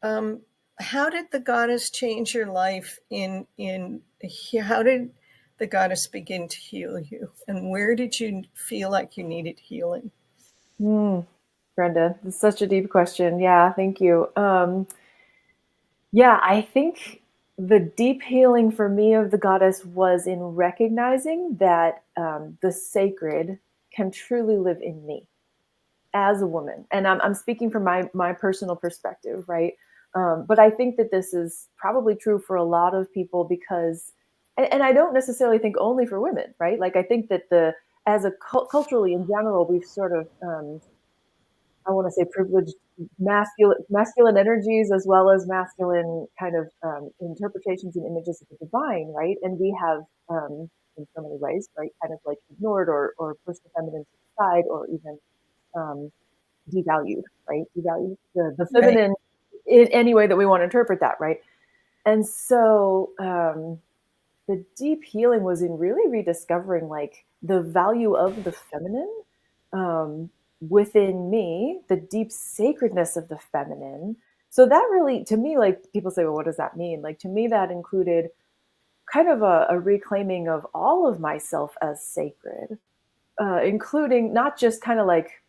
Um, how did the goddess change your life how did the goddess begin to heal you? And where did you feel like you needed healing? Hmm, Brenda, this is such a deep question. Yeah, thank you. Yeah, I think the deep healing for me of the goddess was in recognizing that the sacred can truly live in me as a woman. And I'm speaking from my personal perspective, right? But I think that this is probably true for a lot of people because, and I don't necessarily think only for women, right? Like I think that as a culturally in general, we've sort of I want to say privileged masculine energies as well as masculine kind of interpretations and images of the divine, right? And we have in so many ways, right, kind of like ignored or pushed the feminine to the side or even um, devalued, right? Devalued the Right. feminine in any way that we want to interpret that, right? And so the deep healing was in really rediscovering like the value of the feminine um, within me, the deep sacredness of the feminine. So that really, to me, like people say, well, what does that mean? Like to me, that included kind of a reclaiming of all of myself as sacred, including not just kind of like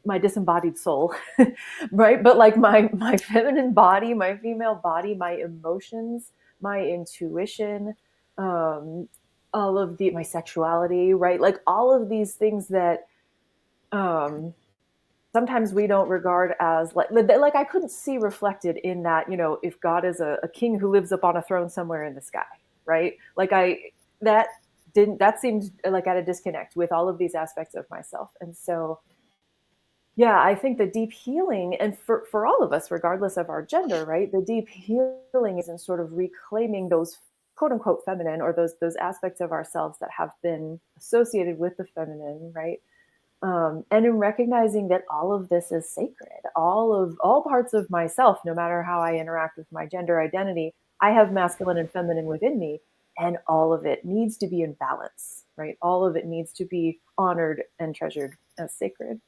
my disembodied soul, right? But like my feminine body, my female body, my emotions, my intuition, um, all of the my sexuality, right? Like all of these things that um, sometimes we don't regard as like I couldn't see reflected in that. You know, if God is a king who lives up on a throne somewhere in the sky, right? Like I that that seemed like at a disconnect with all of these aspects of myself, and so yeah, I think the deep healing, and for all of us, regardless of our gender, right? The deep healing is in sort of reclaiming those quote unquote feminine or those aspects of ourselves that have been associated with the feminine, right? And in recognizing that all of this is sacred, all parts of myself, no matter how I interact with my gender identity, I have masculine and feminine within me, and all of it needs to be in balance, right? All of it needs to be honored and treasured as sacred.